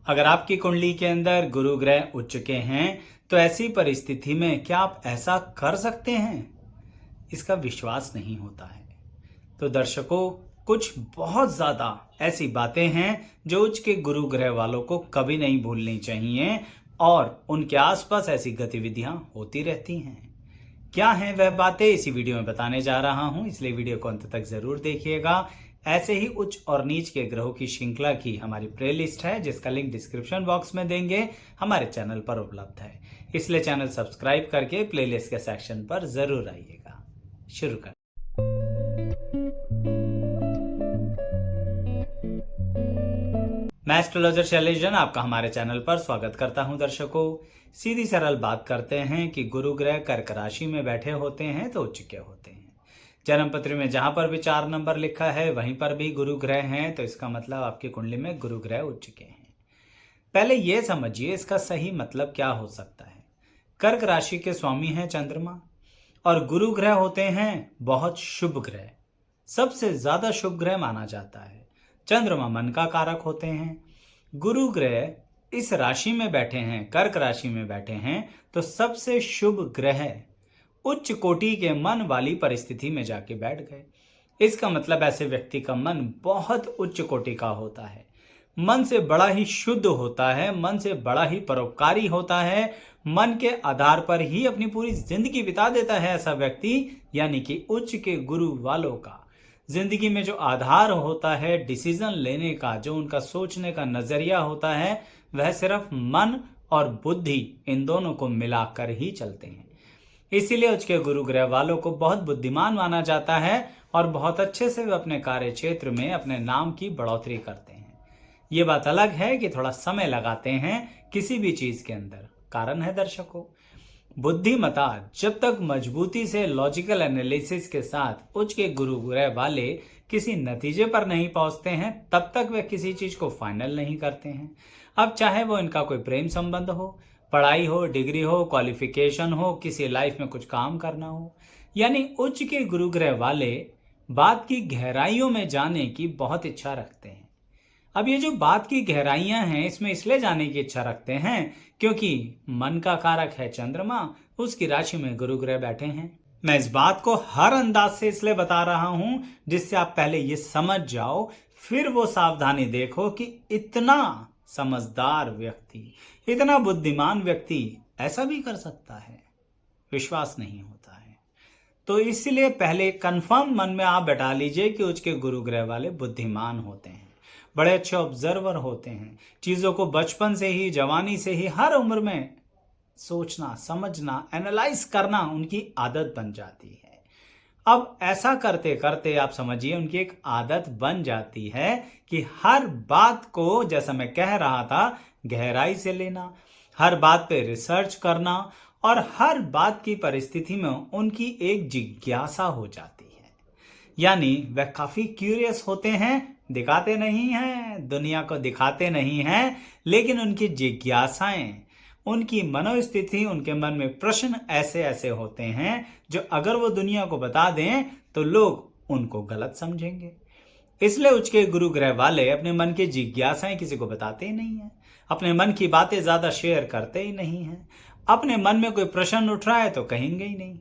अगर आपकी कुंडली के अंदर गुरु ग्रह उच्च के हैं तो ऐसी परिस्थिति में क्या आप ऐसा कर सकते हैं? इसका विश्वास नहीं होता है। तो दर्शकों, कुछ बहुत ज्यादा ऐसी बातें हैं जो उच्च के गुरु ग्रह वालों को कभी नहीं भूलनी चाहिए और उनके आसपास ऐसी गतिविधियां होती रहती हैं। क्या हैं वह बातें, इसी वीडियो में बताने जा रहा हूं, इसलिए वीडियो को अंत तक जरूर देखिएगा। ऐसे ही उच्च और नीच के ग्रहों की श्रृंखला की हमारी प्लेलिस्ट है जिसका लिंक डिस्क्रिप्शन बॉक्स में देंगे, हमारे चैनल पर उपलब्ध है। इसलिए चैनल सब्सक्राइब करके प्लेलिस्ट के सेक्शन पर जरूर आइएगा। शुरू कर। मैं एस्ट्रोलॉजर शैलेश जैन आपका हमारे चैनल पर स्वागत करता हूं। दर्शकों, सीधी सरल बात करते हैं कि गुरु ग्रह कर्क राशि में बैठे होते हैं तो उच्च के होते हैं। जन्म पत्र में जहां पर भी 4 नंबर लिखा है वहीं पर भी गुरु ग्रह हैं तो इसका मतलब आपकी कुंडली में गुरु ग्रह उच्च के हैं। पहले यह समझिए इसका सही मतलब क्या हो सकता है। कर्क राशि के स्वामी हैं चंद्रमा और गुरु ग्रह होते हैं बहुत शुभ ग्रह, सबसे ज्यादा शुभ ग्रह माना जाता है। चंद्रमा मन का कारक होते हैं। गुरु ग्रह इस राशि में बैठे हैं, कर्क राशि में बैठे हैं तो सबसे शुभ ग्रह उच्च कोटि के मन वाली परिस्थिति में जाके बैठ गए। इसका मतलब ऐसे व्यक्ति का मन बहुत उच्च कोटि का होता है, मन से बड़ा ही शुद्ध होता है, मन से बड़ा ही परोपकारी होता है, मन के आधार पर ही अपनी पूरी जिंदगी बिता देता है ऐसा व्यक्ति। यानी कि उच्च के गुरु वालों का जिंदगी में जो आधार होता है डिसीजन लेने का, जो उनका सोचने का नजरिया होता है, वह सिर्फ मन और बुद्धि इन दोनों को मिलाकर ही चलते हैं। इसीलिए उच्च के गुरु ग्रह वालों को बहुत बुद्धिमान माना जाता है और बहुत अच्छे से वे अपने कार्य क्षेत्र में अपने नाम की बढ़ोतरी करते हैं। ये बात अलग है कि थोड़ा समय लगाते हैं किसी भी चीज के अंदर। कारण है दर्शकों, बुद्धिमता जब तक मजबूती से लॉजिकल एनालिसिस के साथ उच्च के गुरु ग्रह वाले किसी नतीजे पर नहीं पहुंचते हैं तब तक वे किसी चीज को फाइनल नहीं करते हैं। अब चाहे वो इनका कोई प्रेम संबंध हो, पढ़ाई हो, डिग्री हो, क्वालिफिकेशन हो, किसी लाइफ में कुछ काम करना हो, यानी उच्च के गुरु ग्रह वाले बात की गहराइयों में जाने की बहुत इच्छा रखते हैं। अब ये जो बात की गहराइयां हैं इसमें इसलिए जाने की इच्छा रखते हैं क्योंकि मन का कारक है चंद्रमा, उसकी राशि में गुरु ग्रह बैठे हैं। मैं इस बात को हर अंदाज से इसलिए बता रहा हूं जिससे आप पहले ये समझ जाओ, फिर वो सावधानी देखो कि इतना समझदार व्यक्ति, इतना बुद्धिमान व्यक्ति ऐसा भी कर सकता है। विश्वास नहीं होता है तो इसलिए पहले कंफर्म मन में आप बैठा लीजिए कि उच्च के गुरु ग्रह वाले बुद्धिमान होते हैं, बड़े अच्छे ऑब्जर्वर होते हैं, चीजों को बचपन से ही, जवानी से ही, हर उम्र में सोचना, समझना, एनालाइज करना उनकी आदत बन जाती है। अब ऐसा करते करते आप समझिए उनकी एक आदत बन जाती है कि हर बात को, जैसा मैं कह रहा था, गहराई से लेना, हर बात पे रिसर्च करना और हर बात की परिस्थिति में उनकी एक जिज्ञासा हो जाती है। यानी वह काफी क्यूरियस होते हैं, दिखाते नहीं हैं, दुनिया को दिखाते नहीं हैं, लेकिन उनकी जिज्ञासाएं, उनकी मनोस्थिति, उनके मन में प्रश्न ऐसे ऐसे होते हैं जो अगर वो दुनिया को बता दें तो लोग उनको गलत समझेंगे। इसलिए उच्च के गुरु ग्रह वाले अपने मन की जिज्ञासाएं किसी को बताते ही नहीं है, अपने मन की बातें ज्यादा शेयर करते ही नहीं है। अपने मन में कोई प्रश्न उठ रहा है तो कहेंगे ही नहीं।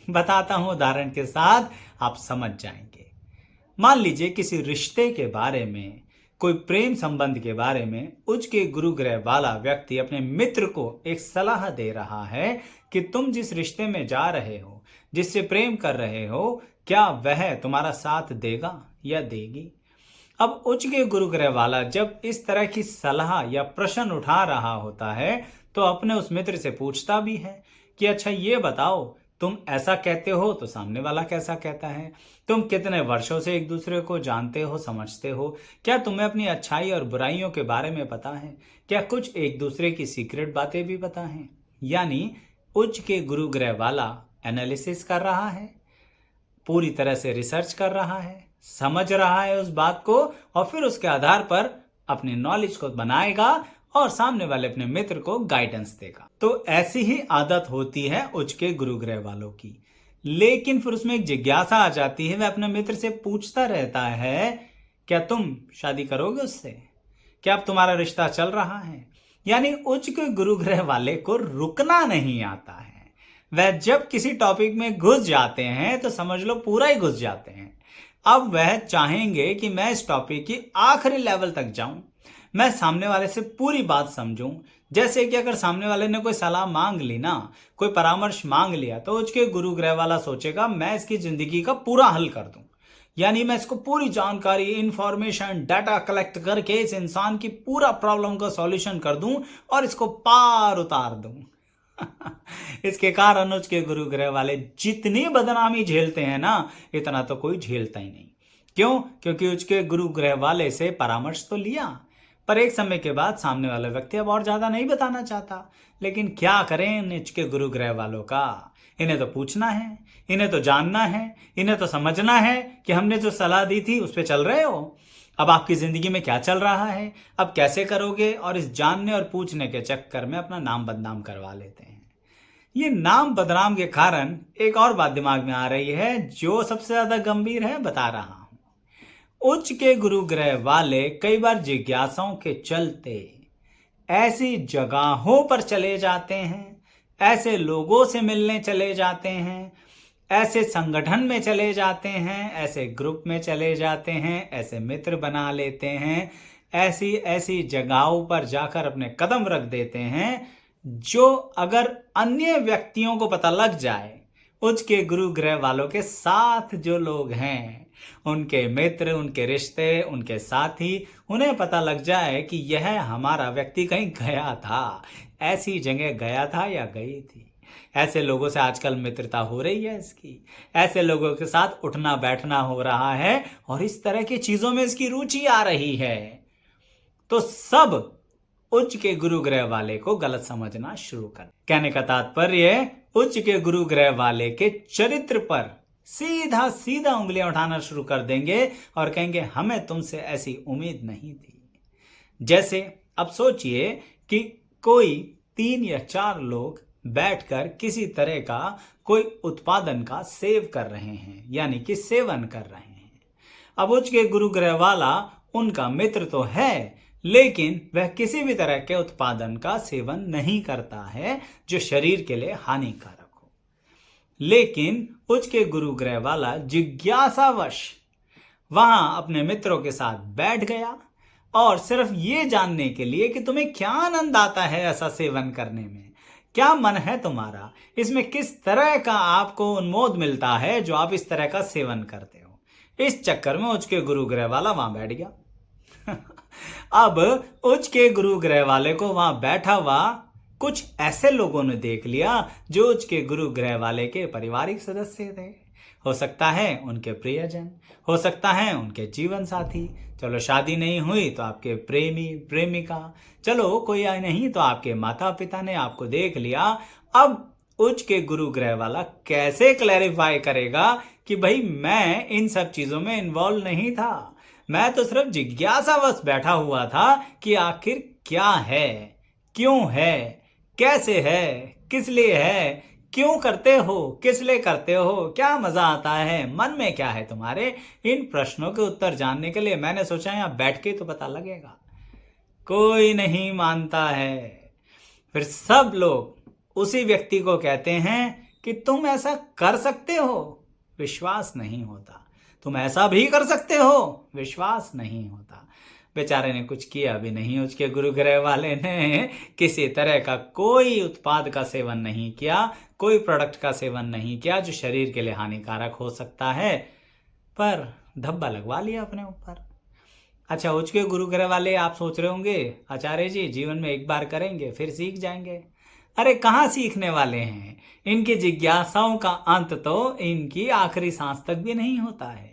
बताता हूं उदाहरण के साथ, आप समझ जाएंगे। मान लीजिए किसी रिश्ते के बारे में, कोई प्रेम संबंध के बारे में उच्च के गुरु ग्रह वाला व्यक्ति अपने मित्र को एक सलाह दे रहा है कि तुम जिस रिश्ते में जा रहे हो, जिससे प्रेम कर रहे हो, क्या वह तुम्हारा साथ देगा या देगी। अब उच्च के गुरु ग्रह वाला जब इस तरह की सलाह या प्रश्न उठा रहा होता है तो अपने उस मित्र से पूछता भी है कि अच्छा ये बताओ, तुम ऐसा कहते हो तो सामने वाला कैसा कहता है, तुम कितने वर्षों से एक दूसरे को जानते हो, समझते हो, क्या तुम्हें अपनी अच्छाई और बुराइयों के बारे में पता है, क्या कुछ एक दूसरे की सीक्रेट बातें भी पता है। यानी उच्च के गुरु ग्रह वाला एनालिसिस कर रहा है, पूरी तरह से रिसर्च कर रहा है, समझ रहा है उस बात को और फिर उसके आधार पर अपनी नॉलेज को बनाएगा और सामने वाले अपने मित्र को गाइडेंस देगा। तो ऐसी ही आदत होती है उच्च के गुरु ग्रह वालों की। लेकिन फिर उसमें एक जिज्ञासा आ जाती है, वह अपने मित्र से पूछता रहता है क्या तुम शादी करोगे उससे, क्या अब तुम्हारा रिश्ता चल रहा है? यानी उच्च के गुरु ग्रह वाले को रुकना नहीं आता है। वह जब किसी टॉपिक में घुस जाते हैं तो समझ लो पूरा ही घुस जाते हैं। अब वह चाहेंगे कि मैं इस टॉपिक की आखिरी लेवल तक जाऊं, मैं सामने वाले से पूरी बात समझूं। जैसे कि अगर सामने वाले ने कोई सलाह मांग ली ना, कोई परामर्श मांग लिया, तो उसके गुरु ग्रह वाला सोचेगा मैं इसकी जिंदगी का पूरा हल कर दूं। यानी मैं इसको पूरी जानकारी, इंफॉर्मेशन, डाटा कलेक्ट करके इस इंसान की पूरा प्रॉब्लम का सॉल्यूशन कर दूं और इसको पार उतार दूं। इसके कारण उसके गुरु ग्रह वाले जितनी बदनामी झेलते हैं ना, इतना तो कोई झेलता ही नहीं। क्यों? क्योंकि उसके गुरु ग्रह वाले से परामर्श तो लिया, पर एक समय के बाद सामने वाला व्यक्ति अब और ज्यादा नहीं बताना चाहता। लेकिन क्या करें इसके गुरु ग्रह वालों का? इन्हें तो पूछना है, इन्हें तो जानना है, इन्हें तो समझना है कि हमने जो सलाह दी थी उस पर चल रहे हो। अब आपकी जिंदगी में क्या चल रहा है, अब कैसे करोगे? और इस जानने और पूछने के चक्कर में अपना नाम बदनाम करवा लेते हैं। ये नाम बदनाम के कारण एक और बात दिमाग में आ रही है जो सबसे ज्यादा गंभीर है, बता रहा हूं। उच्च के गुरु ग्रह वाले कई बार जिज्ञासाओं के चलते ऐसी जगहों पर चले जाते हैं, ऐसे लोगों से मिलने चले जाते हैं, ऐसे संगठन में चले जाते हैं, ऐसे ग्रुप में चले जाते हैं, ऐसे मित्र बना लेते हैं, ऐसी ऐसी जगहों पर जाकर अपने कदम रख देते हैं जो अगर अन्य व्यक्तियों को पता लग जाए, उच्च के गुरु ग्रह वालों के साथ जो लोग हैं, उनके मित्र, उनके रिश्ते, उनके साथी, उन्हें पता लग जाए कि यह हमारा व्यक्ति कहीं गया था, ऐसी जगह गया था या गई थी। ऐसे लोगों से आजकल मित्रता हो रही है इसकी, ऐसे लोगों के साथ उठना बैठना हो रहा है और इस तरह की चीजों में इसकी रुचि आ रही है। तो सब उच्च के गुरु ग्रह वाले को गलत समझना शुरू कर। कहने का तात्पर्य, उच्च के गुरु ग्रह वाले के चरित्र पर सीधा सीधा उंगलियां उठाना शुरू कर देंगे और कहेंगे हमें तुमसे ऐसी उम्मीद नहीं थी। जैसे अब सोचिए कि कोई 3 या 4 लोग बैठकर किसी तरह का कोई उत्पादन का सेव कर रहे हैं, यानी कि सेवन कर रहे हैं। अब उच्च के गुरु ग्रह वाला उनका मित्र तो है, लेकिन वह किसी भी तरह के उत्पादन का सेवन नहीं करता है जो शरीर के लिए हानिकारक हो। लेकिन उच्च के गुरु ग्रह वाला जिज्ञासावश वहां अपने मित्रों के साथ बैठ गया और सिर्फ ये जानने के लिए कि तुम्हें क्या आनंद आता है ऐसा सेवन करने में, क्या मन है तुम्हारा, इसमें किस तरह का आपको उन्मोद मिलता है जो आप इस तरह का सेवन करते हो। इस चक्कर में उच्च के गुरु ग्रह वाला वहां बैठ गया। अब उच्च के गुरु ग्रह वाले को वहां बैठा हुआ कुछ ऐसे लोगों ने देख लिया जो उच्च के गुरु ग्रह वाले के पारिवारिक सदस्य थे। हो सकता है उनके प्रियजन, हो सकता है उनके जीवन साथी, चलो शादी नहीं हुई तो आपके प्रेमी प्रेमिका, चलो कोई नहीं तो आपके माता पिता ने आपको देख लिया। अब उच्च के गुरु ग्रह वाला कैसे क्लैरिफाई करेगा कि भाई मैं इन सब चीजों में इन्वॉल्व नहीं था, मैं तो सिर्फ जिज्ञासावश बैठा हुआ था कि आखिर क्या है, क्यों है, कैसे है, किस लिए है, क्यों करते हो, किस लिए करते हो, क्या मजा आता है, मन में क्या है तुम्हारे। इन प्रश्नों के उत्तर जानने के लिए मैंने सोचा यहां बैठ के तो पता लगेगा। कोई नहीं मानता है। फिर सब लोग उसी व्यक्ति को कहते हैं कि तुम ऐसा कर सकते हो, विश्वास नहीं होता, तुम ऐसा भी कर सकते हो, विश्वास नहीं होता। बेचारे ने कुछ किया भी नहीं, उसके गुरु ग्रह वाले ने किसी तरह का कोई उत्पाद का सेवन नहीं किया, कोई प्रोडक्ट का सेवन नहीं किया जो शरीर के लिए हानिकारक हो सकता है, पर धब्बा लगवा लिया अपने ऊपर। अच्छा, उच्च के गुरु ग्रह वाले आप सोच रहे होंगे आचार्य जी जीवन में एक बार करेंगे फिर सीख जाएंगे। अरे कहाँ सीखने वाले हैं, इनकी जिज्ञासाओं का अंत तो इनकी आखिरी सांस तक भी नहीं होता है।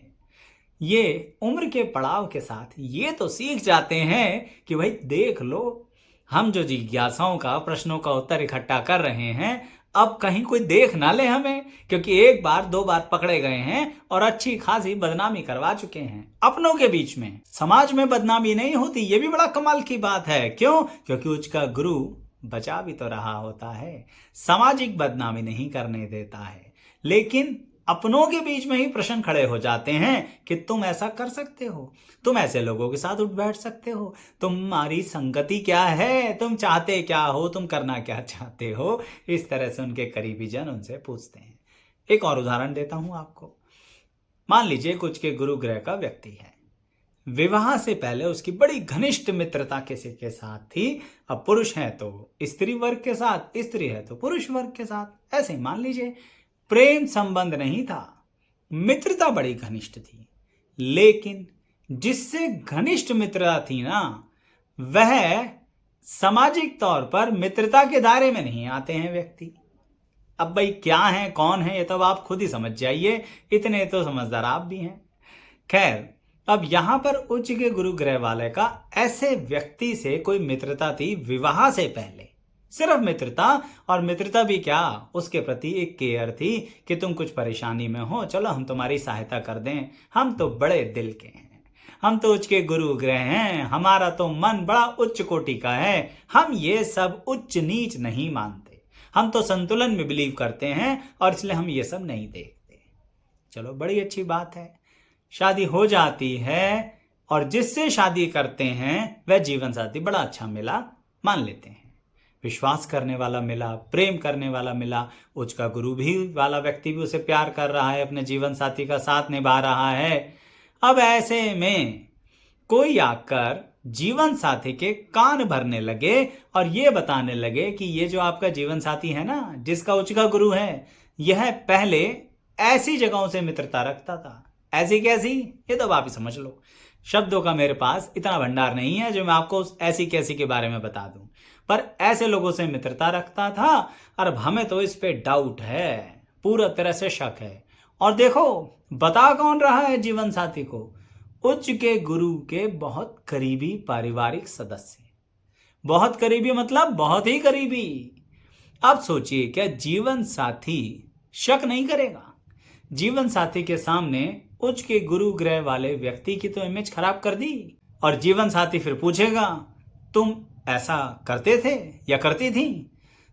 ये उम्र के पड़ाव के साथ ये तो सीख जाते हैं कि भाई देख लो, हम जो जिज्ञासाओं का, प्रश्नों का उत्तर इकट्ठा कर रहे हैं, अब कहीं कोई देख ना ले हमें, क्योंकि एक बार 2 बार पकड़े गए हैं और अच्छी खासी बदनामी करवा चुके हैं अपनों के बीच में। समाज में बदनामी नहीं होती, ये भी बड़ा कमाल की बात है। क्यों? क्योंकि उच्च का गुरु बचा भी तो रहा होता है, सामाजिक बदनामी नहीं करने देता है। लेकिन अपनों के बीच में ही प्रश्न खड़े हो जाते हैं कि तुम ऐसा कर सकते हो, तुम ऐसे लोगों के साथ उठ बैठ सकते हो, तुम्हारी संगति क्या है, तुम चाहते क्या हो, तुम करना क्या चाहते हो। इस तरह से उनके करीबी जन उनसे पूछते हैं। एक और उदाहरण देता हूं आपको। मान लीजिए कुछ के गुरु ग्रह का व्यक्ति है, विवाह से पहले उसकी बड़ी घनिष्ठ मित्रता किसी के साथ थी। अब पुरुष है तो स्त्री वर्ग के साथ, स्त्री है तो पुरुष वर्ग के साथ। ऐसे मान लीजिए प्रेम संबंध नहीं था, मित्रता बड़ी घनिष्ठ थी, लेकिन जिससे घनिष्ठ मित्रता थी ना, वह सामाजिक तौर पर मित्रता के दायरे में नहीं आते हैं व्यक्ति। अब भाई क्या है कौन है ये तो आप खुद ही समझ जाइए, इतने तो समझदार आप भी हैं। खैर, अब यहां पर उच्च के गुरु ग्रह वाले का ऐसे व्यक्ति से कोई मित्रता थी विवाह से पहले, सिर्फ मित्रता। और मित्रता भी क्या, उसके प्रति एक केयर थी कि तुम कुछ परेशानी में हो, चलो हम तुम्हारी सहायता कर दें, हम तो बड़े दिल के हैं, हम तो उच्च के गुरु ग्रह हैं, हमारा तो मन बड़ा उच्च कोटि का है, हम ये सब उच्च नीच नहीं मानते, हम तो संतुलन में बिलीव करते हैं और इसलिए हम ये सब नहीं देखते। चलो बड़ी अच्छी बात है, शादी हो जाती है और जिससे शादी करते हैं वह जीवन साथी बड़ा अच्छा मिला, मान लेते हैं, विश्वास करने वाला मिला, प्रेम करने वाला मिला, उच्च का गुरु भी वाला व्यक्ति भी उसे प्यार कर रहा है, अपने जीवन साथी का साथ निभा रहा है। अब ऐसे में कोई आकर जीवन साथी के कान भरने लगे और ये बताने लगे कि ये जो आपका जीवन साथी है ना, जिसका उच्च का गुरु है, यह पहले ऐसी जगहों से मित्रता रखता था। ऐसी कैसी, ये तो आप ही समझ लो। शब्दों का मेरे पास इतना भंडार नहीं है जो मैं आपको ऐसी कैसी के बारे में बता दूं, पर ऐसे लोगों से मित्रता रखता था। और अब हमें तो इस पे डाउट है, पूरा तरह से शक है। और देखो बता कौन रहा है जीवन साथी को, उच्च के गुरु के बहुत करीबी पारिवारिक सदस्य। बहुत करीबी मतलब बहुत ही करीबी। अब सोचिए, क्या जीवन साथी शक नहीं करेगा? जीवन साथी के सामने उच्च के गुरु ग्रह वाले व्यक्ति की तो इमेज खराब कर दी, और जीवन साथी फिर पूछेगा तुम ऐसा करते थे या करती थी,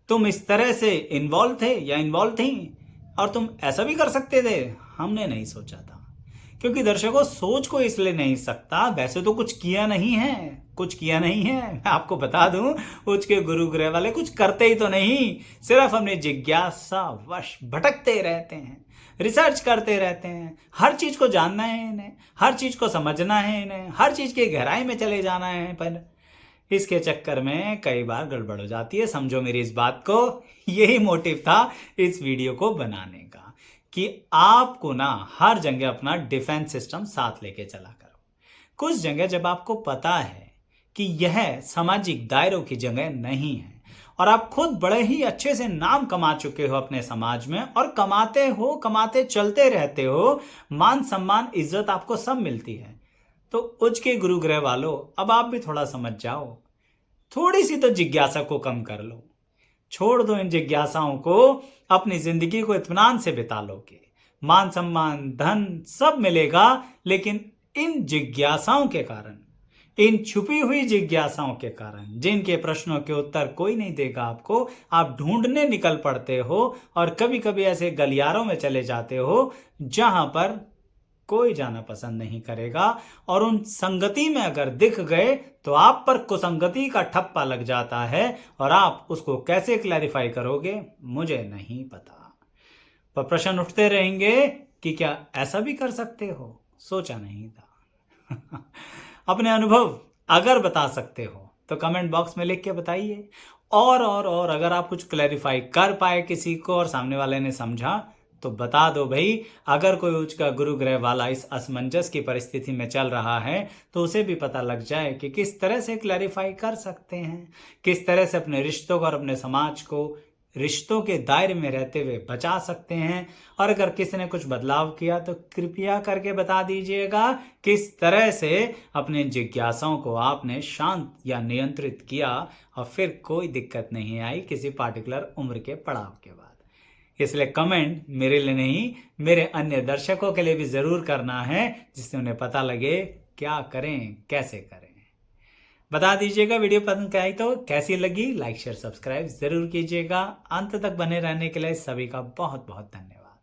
तुम इस तरह से इन्वॉल्व थे या इन्वॉल्व थी, और तुम ऐसा भी कर सकते थे, हमने नहीं सोचा था। क्योंकि दर्शकों, सोच को इसलिए नहीं सकता, वैसे तो कुछ किया नहीं है, कुछ किया नहीं है। मैं आपको बता दूं, उच्च के गुरु ग्रह वाले कुछ करते ही तो नहीं, सिर्फ अपनी जिज्ञासा वश भटकते रहते हैं, रिसर्च करते रहते हैं। हर चीज को जानना है इन्हें, हर चीज को समझना है इन्हें, हर चीज की गहराई में चले जाना है, पर इसके चक्कर में कई बार गड़बड़ हो जाती है। समझो मेरी इस बात को। यही मोटिव था इस वीडियो को बनाने का, कि आपको ना हर जगह अपना डिफेंस सिस्टम साथ लेके चला करो। कुछ जगह जब आपको पता है कि यह सामाजिक दायरों की जगह नहीं है, और आप खुद बड़े ही अच्छे से नाम कमा चुके हो अपने समाज में, और कमाते हो, कमाते चलते रहते हो, मान सम्मान इज्जत आपको सब मिलती है, तो उच्च के गुरु ग्रह वालों, अब आप भी थोड़ा समझ जाओ, थोड़ी सी तो जिज्ञासा को कम कर लो, छोड़ दो इन जिज्ञासाओं को, अपनी जिंदगी को इत्मीनान से बिता लोगे, मान सम्मान धन सब मिलेगा, लेकिन इन जिज्ञासाओं के कारण, इन छुपी हुई जिज्ञासाओं के कारण, जिनके प्रश्नों के उत्तर कोई नहीं देगा आपको, आप ढूंढने निकल पड़ते हो, और कभी कभी ऐसे गलियारों में चले जाते हो जहां पर कोई जाना पसंद नहीं करेगा, और उन संगति में अगर दिख गए तो आप पर कुसंगति का ठप्पा लग जाता है, और आप उसको कैसे क्लैरिफाई करोगे मुझे नहीं पता। पर प्रश्न उठते रहेंगे कि क्या ऐसा भी कर सकते हो, सोचा नहीं था। अपने अनुभव अगर बता सकते हो तो कमेंट बॉक्स में लिख के बताइए, और अगर आप कुछ क्लैरिफाई कर पाए किसी को और सामने वाले ने समझा तो बता दो भाई। अगर कोई उच्च का गुरु ग्रह वाला इस असमंजस की परिस्थिति में चल रहा है तो उसे भी पता लग जाए कि किस तरह से क्लैरिफाई कर सकते हैं, किस तरह से अपने रिश्तों को और अपने समाज को रिश्तों के दायरे में रहते हुए बचा सकते हैं। और अगर किसी ने कुछ बदलाव किया तो कृपया करके बता दीजिएगा किस तरह से अपने जिज्ञासाओं को आपने शांत या नियंत्रित किया, और फिर कोई दिक्कत नहीं आई किसी पार्टिकुलर उम्र के पड़ाव के बाद। इसलिए कमेंट मेरे लिए नहीं, मेरे अन्य दर्शकों के लिए भी जरूर करना है, जिससे उन्हें पता लगे क्या करें, कैसे करें। बता दीजिएगा वीडियो पसंद आई तो कैसी लगी, लाइक शेयर सब्सक्राइब जरूर कीजिएगा। अंत तक बने रहने के लिए सभी का बहुत बहुत धन्यवाद।